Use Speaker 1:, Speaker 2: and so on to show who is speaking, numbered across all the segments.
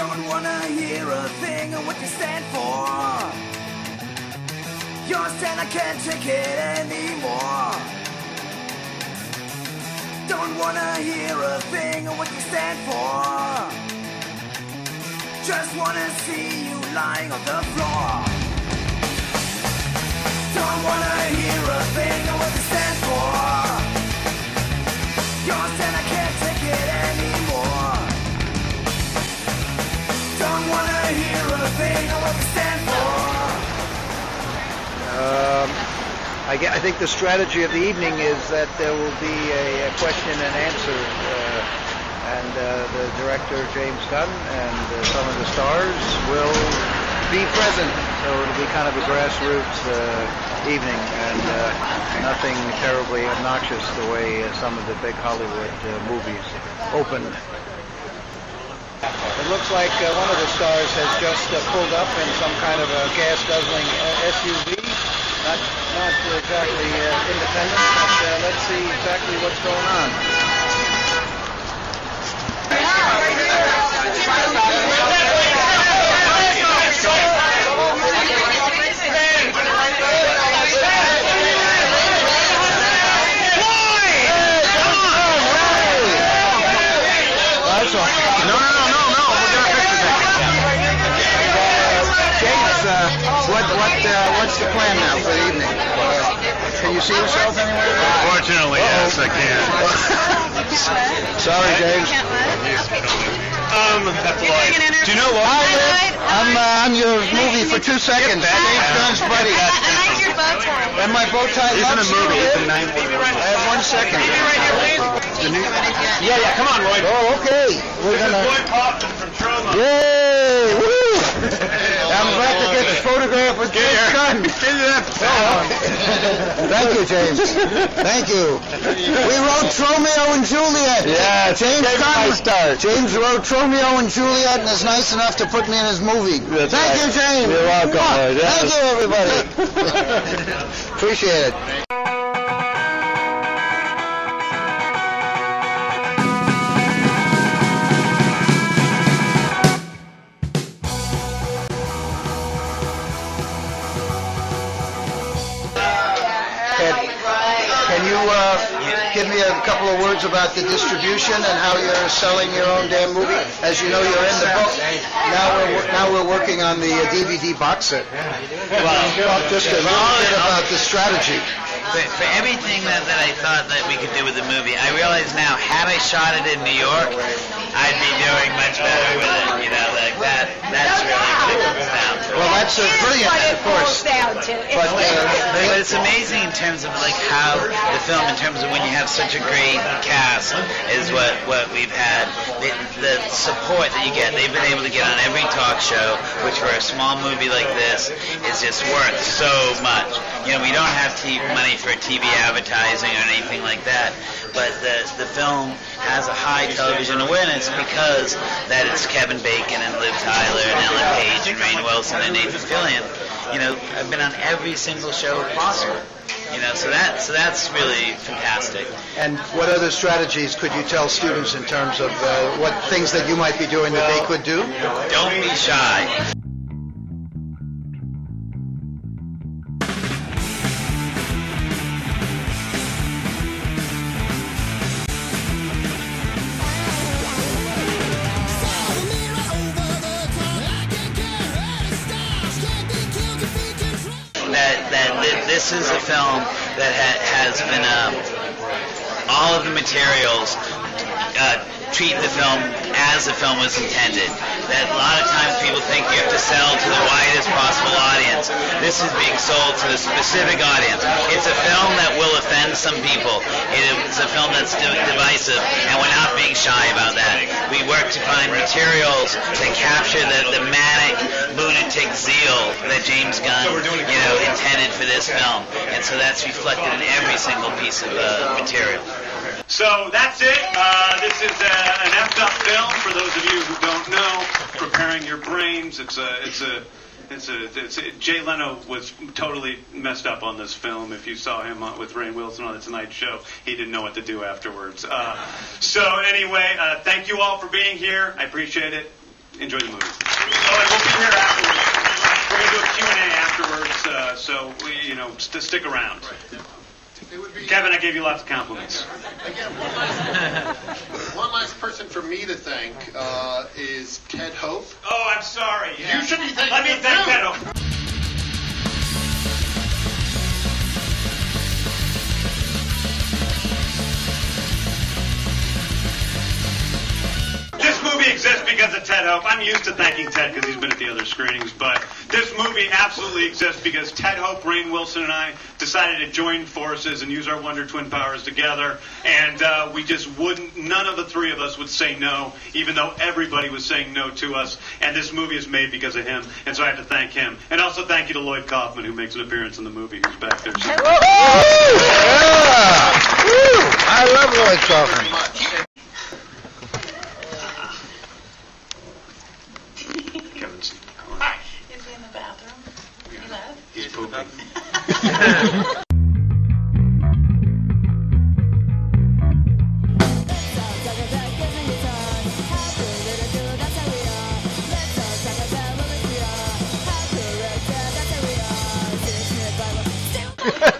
Speaker 1: Don't wanna hear a thing of what you stand for. Your stand, I can't take it anymore. Don't wanna hear a thing of what you stand for. Just wanna see you lying on the floor. Don't wanna hear a thing of what you stand for. Your stand, I can't take it anymore. Don't wanna hear a thing of what you stand for.
Speaker 2: I think the strategy of the evening is that there will be a question and answer, and the director, James Gunn, and some of the stars will be present. So it'll be kind of a grassroots evening, and nothing terribly obnoxious the way some of the big Hollywood movies open. It looks like one of the stars has just pulled up in some kind of a gas-guzzling SUV. Not exactly independent, but let's see exactly what's going on.
Speaker 3: No, we'll get a picture taken. James, what's the plan now for the evening? Can you see yourself anywhere?
Speaker 4: Fortunately, yes, I can.
Speaker 3: Sorry, James.
Speaker 4: Do you know what?
Speaker 3: I'm on your movie for 2 seconds. James Gunn's buddy.
Speaker 5: I like your bow tie.
Speaker 3: And my bow tie.
Speaker 4: He's in a movie. It's a 9.
Speaker 3: I have 1 second.
Speaker 4: Yeah, come on, Roy.
Speaker 3: Oh, okay. We're gonna.
Speaker 4: Roy Kaufman from Troma.
Speaker 3: Yay! Woo! I'm about to get a photograph with James Gunn. Thank you, James. Thank you. We wrote Romeo and Juliet.
Speaker 4: Yeah,
Speaker 3: James Gunn. James wrote Romeo and Juliet and is nice enough to put me in his movie. Thank you, James.
Speaker 4: You're welcome.
Speaker 3: Thank you, everybody. Appreciate it. Can you give me a couple of words about the distribution and how you're selling your own damn movie? As you know, you're in the book. Now we're working on the DVD box set. Well, just a little bit about the strategy.
Speaker 6: For everything that I thought that we could do with the movie, I realize now, had I shot it in New York, I'd be doing much better with it. You know, like that's really what it comes down to.
Speaker 3: Well, that's brilliant, of course.
Speaker 6: But it's amazing in terms of like how the film, in terms of when you have such a great cast, is what we've had. The support that you get, they've been able to get on every talk show, which for a small movie like this is just worth so much. You know, we don't have money for TV advertising or anything like that, but the film has a high television awareness because that it's Kevin Bacon and Liv Tyler and Ellen Page and Rainn Wilson and Nathan Fillion. You know, I've been on every single show possible. You know, so that's really fantastic.
Speaker 2: And what other strategies could you tell students in terms of what things that you might be doing that they could do?
Speaker 6: Don't be shy. That this is a film that has been all of the materials treat the film as the film was intended. That a lot of times people think you have to sell to the widest possible audience. This is being sold to the specific audience. It's a film that will offend some people. It's a film that's divisive, and we're not being shy about that. We work to find materials that capture the manic, lunatic zeal that James Gunn, intended for this film, and so that's reflected in every single piece of material.
Speaker 4: So that's it. This is an effed up film. For those of you who don't know, preparing your brains. Jay Leno was totally messed up on this film. If you saw him with Rainn Wilson on the Tonight Show, he didn't know what to do afterwards. So anyway, thank you all for being here. I appreciate it. enjoy the movie. Oh, and we'll be here afterwards. We're going to do a Q&A afterwards, so stick around. Kevin, I gave you lots of compliments.
Speaker 7: Again, one last person for me to thank is Ted Hope.
Speaker 4: Oh, I'm sorry.
Speaker 7: You should be thanking
Speaker 4: Let me
Speaker 7: him
Speaker 4: thank
Speaker 7: too.
Speaker 4: Ted Hope. This movie exists because of Ted Hope. I'm used to thanking Ted because he's been at the other screenings, but this movie absolutely exists because Ted Hope, Rainn Wilson, and I decided to join forces and use our Wonder Twin powers together, and we just wouldn't, none of the three of us would say no, even though everybody was saying no to us, and this movie is made because of him, and so I have to thank him. And also thank you to Lloyd Kaufman, who makes an appearance in the movie, who's back there.
Speaker 2: Yeah. Woo! I love Lloyd Kaufman.
Speaker 4: Kevin's
Speaker 5: Hi. Is he in the bathroom? He left?
Speaker 4: He's pooping.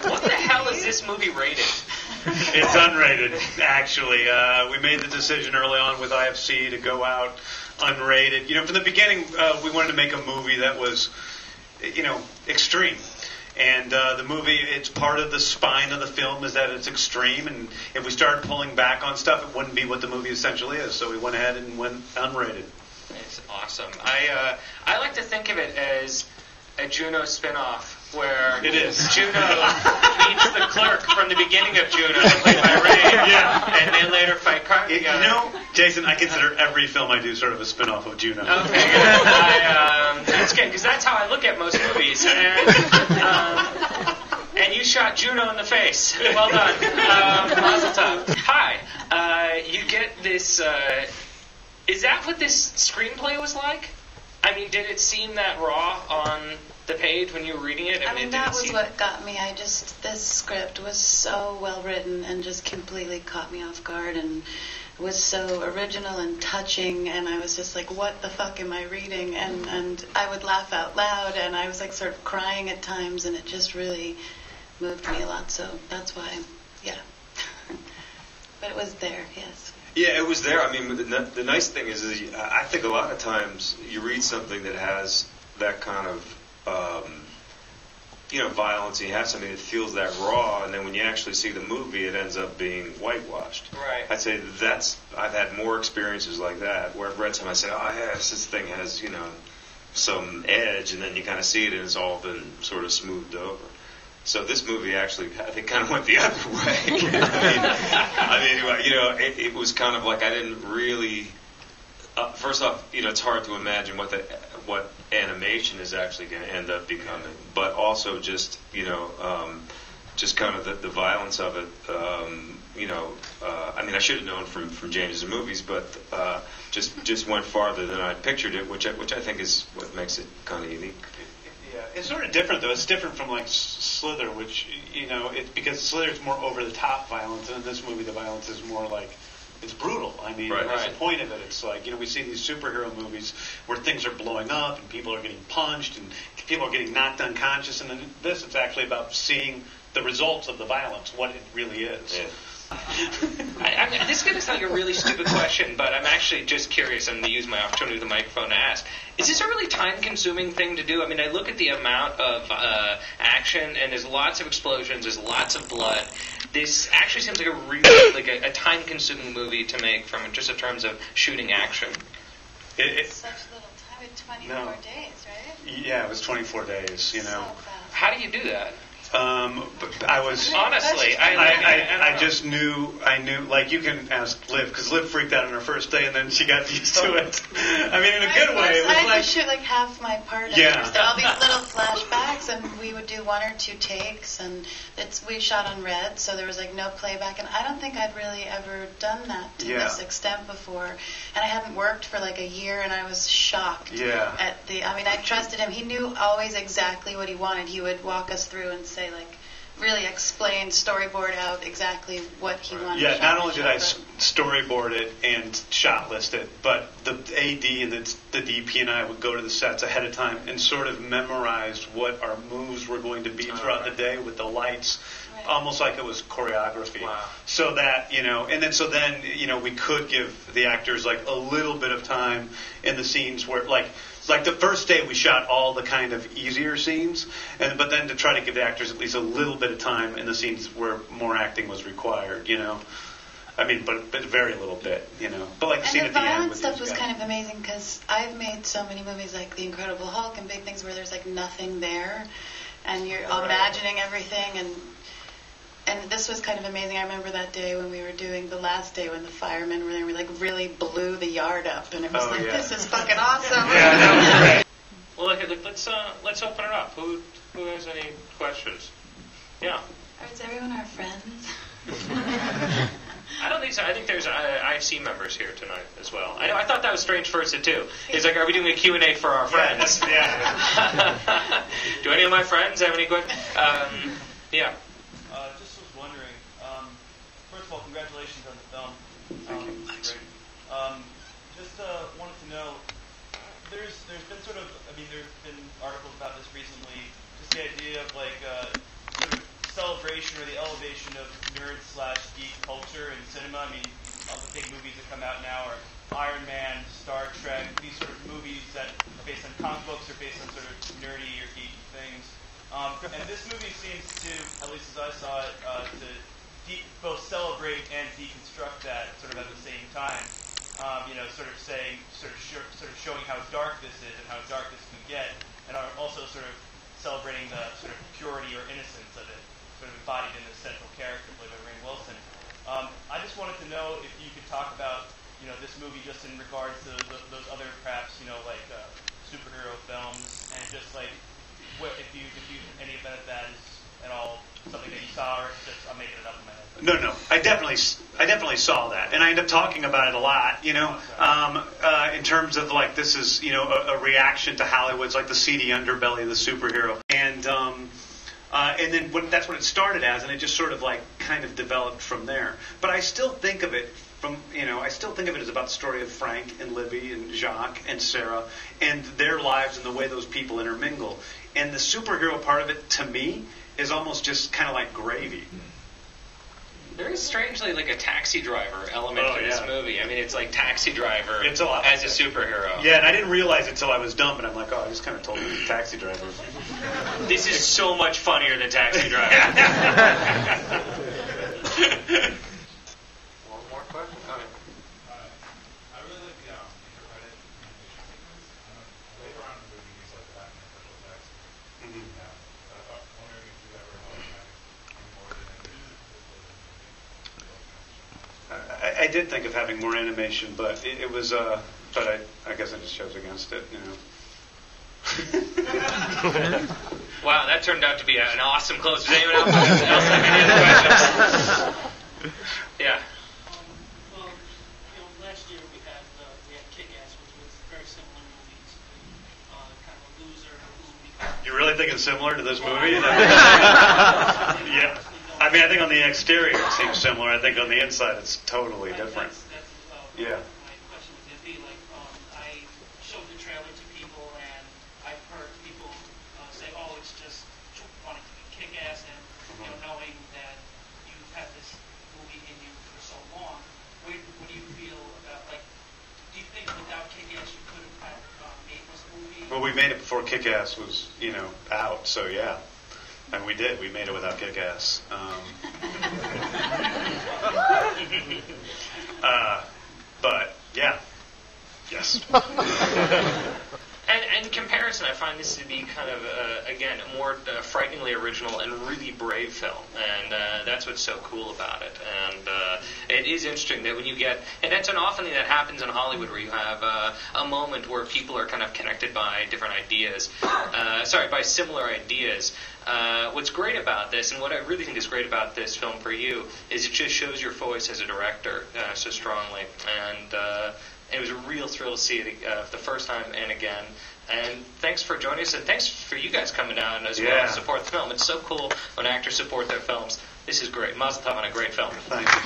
Speaker 8: What the hell is this movie rated?
Speaker 4: It's unrated, actually. We made the decision early on with IFC to go out unrated. From the beginning, we wanted to make a movie that was, extreme. And the movie, it's part of the spine of the film is that it's extreme. And if we started pulling back on stuff, it wouldn't be what the movie essentially is. So we went ahead and went unrated.
Speaker 8: It's awesome. I like to think of it as a Juno spinoff where
Speaker 4: It is.
Speaker 8: Juno meets the clerk from the beginning of Juno, played by Rainn,
Speaker 4: Yeah.
Speaker 8: and they later fight crime together.
Speaker 4: Jason, I consider every film I do sort of a spin-off of Juno.
Speaker 8: Okay, that's good, because that's how I look at most movies. And you shot Juno in the face. Well done. Mazel tov. Hi. You get this... is that what this screenplay was like? I mean, did it seem that raw on the page when you were reading it?
Speaker 5: I mean, that was what got me. This script was so well written and just completely caught me off guard and was so original and touching, and I was just like, what the fuck am I reading? And I would laugh out loud, and I was like sort of crying at times, and it just really moved me a lot, so that's why, yeah. But it was there, yes.
Speaker 9: Yeah, it was there. I mean, the nice thing is I think a lot of times you read something that has that kind of, violence, and you have something that feels that raw, and then when you actually see the movie, it ends up being whitewashed.
Speaker 8: Right.
Speaker 9: I'd say I've had more experiences like that, where I've read something, I say, oh, yes, this thing has, some edge, and then you kind of see it, and it's all been sort of smoothed over. So this movie actually, I think, kind of went the other way. It was kind of like I didn't really. First off, it's hard to imagine what animation is actually going to end up becoming, but also just just kind of the violence of it. I should have known from James's movies, but just went farther than I pictured it, which I think is what makes it kind of unique.
Speaker 4: Yeah, it's sort of different though. It's different from like Slither, which because Slither's more over the top violence, and in this movie the violence is more like it's brutal. I mean, that's the point of it. It's like we see these superhero movies where things are blowing up and people are getting punched and people are getting knocked unconscious, and in this it's actually about seeing the results of the violence, what it really is.
Speaker 9: Yeah.
Speaker 8: This is going to sound like a really stupid question, but I'm actually just curious, and to use my opportunity with the microphone to ask. Is this a really time-consuming thing to do? I mean, I look at the amount of action, and there's lots of explosions, there's lots of blood. This actually seems like a really a time-consuming movie to make from just in terms of shooting action.
Speaker 5: It's such little time, 24 days, right?
Speaker 4: Yeah, it was 24 days,
Speaker 5: So fast.
Speaker 8: How do you do that?
Speaker 4: But I was
Speaker 8: honestly,
Speaker 4: I just knew. Like you can ask Liv, because Liv freaked out on her first day, and then she got used to it. I mean, in a good way. It was
Speaker 5: I had
Speaker 4: like
Speaker 5: to shoot like half my part.
Speaker 4: Yeah.
Speaker 5: There were all these little flashbacks, and we would do 1 or 2 takes, and we shot on red, so there was like no playback, and I don't think I'd really ever done that to this extent before, and I hadn't worked for like a year, and I was shocked.
Speaker 4: Yeah.
Speaker 5: I trusted him. He knew always exactly what he wanted. He would walk us through and say like, really explain, storyboard out exactly what he wanted.
Speaker 4: Yeah, not only did I
Speaker 5: but
Speaker 4: storyboard it and shot list it, but the AD and the DP and I would go to the sets ahead of time and sort of memorized what our moves were going to be throughout the day with the lights, almost like it was choreography.
Speaker 8: Wow.
Speaker 4: So that, and then we could give the actors like a little bit of time in the scenes where like the first day we shot all the kind of easier scenes, but then to try to give the actors at least a little bit of time in the scenes where more acting was required, I mean, but very little bit, But like the scene
Speaker 5: and
Speaker 4: at
Speaker 5: the
Speaker 4: the end
Speaker 5: violent
Speaker 4: with
Speaker 5: stuff
Speaker 4: these
Speaker 5: was
Speaker 4: guys.
Speaker 5: kind of amazing because I've made so many movies like The Incredible Hulk and big things where there's like nothing there, and you're imagining everything, and this was kind of amazing. I remember that day when we were doing the last day when the firemen were there, we like really blew the yard up, and it was this is fucking awesome.
Speaker 4: Yeah, that was great.
Speaker 8: Well, let's open it up. Who has any questions? Yeah.
Speaker 5: Is everyone our friends?
Speaker 8: I don't think so. I think there's IFC members here tonight as well. I thought that was strange first too. It's like, are we doing a Q&A for our friends?
Speaker 4: Yeah.
Speaker 8: Do any of my friends have any questions? Yeah.
Speaker 10: Just was wondering. First of all, congratulations on the film.
Speaker 4: Thank you.
Speaker 10: Thanks. Just wanted to know. There's been sort of. I mean, there's been articles about this recently. Just the idea of like sort of celebration or the elevation of nerd/geek culture in cinema. I mean, all the big movies that come out now are Iron Man, Star Trek, these sort of movies that are based on comic books or based on sort of nerdy or geeky things. And this movie seems to, at least as I saw it, to both celebrate and deconstruct that sort of at the same time. Sort of showing how dark this is and how dark this can get, and are also sort of celebrating the sort of purity or innocence of it, sort of embodied in the central character played by Rainn Wilson. I just wanted to know if you could talk about, this movie just in regards to those other perhaps, like superhero films, and just like if you any event of that is at all something that you saw, or just I'm making it up in my head.
Speaker 4: No. I definitely saw that, and I end up talking about it a lot. In terms of like this is a reaction to Hollywood's like the seedy underbelly of the superhero, and then that's what it started as, and it just sort of like kind of developed from there. But I still think of it as about the story of Frank and Libby and Jacques and Sarah and their lives and the way those people intermingle. And the superhero part of it, to me, is almost just kind of like gravy.
Speaker 8: There is strangely like a Taxi Driver element to this movie. I mean, it's like Taxi Driver as a superhero.
Speaker 4: Yeah, and I didn't realize it until I was done, but I'm like, I just kind of told you Taxi Driver.
Speaker 8: This is so much funnier than Taxi Driver.
Speaker 9: One more question?
Speaker 11: I really like the intercredit animation sequence. Later on in the movie, he's like back in special effects. I thought, wondering if you ever held back any more than
Speaker 4: I did think of having more animation, but it was, but I guess I just chose against it,
Speaker 8: Wow, that turned out to be an awesome close. Does anyone else have any other questions? Yeah.
Speaker 12: Well, last year we had Kick-Ass, which was very similar movies. Kind of a loser who
Speaker 4: You really think it's similar to this movie? Yeah. I mean, I think on the exterior it seems similar. I think on the inside it's totally different. Yeah.
Speaker 12: My question was going to be like, I showed the trailer to people, and I've heard people say, "Oh, it's just wanting to be kick-ass," and knowing that you've had this movie in you for so long. What do you feel about do you think without Kick-Ass you could have made this movie?
Speaker 4: Well, we made it before Kick-Ass was, out, so yeah. And we did. We made it without Kick-Ass. But, yeah. Yes.
Speaker 8: And in comparison, I find this to be kind of, again, a more frighteningly original and really brave film. And that's what's so cool about it. And it is interesting that when you get, and that's an often thing that happens in Hollywood where you have a moment where people are kind of connected by different ideas, by similar ideas. What's great about this, and what I really think is great about this film for you, is it just shows your voice as a director so strongly. And it was a real thrill to see it the first time and again. And thanks for joining us, and thanks for you guys coming down as well to support the film. It's so cool when actors support their films. This is great. Mazel tov on a great film.
Speaker 4: Thank you.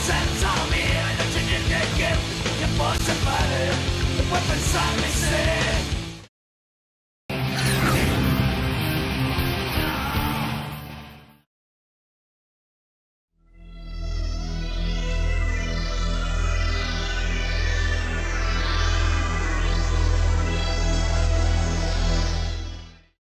Speaker 1: Senza me, non c'è niente che possa fare, puoi pensarmi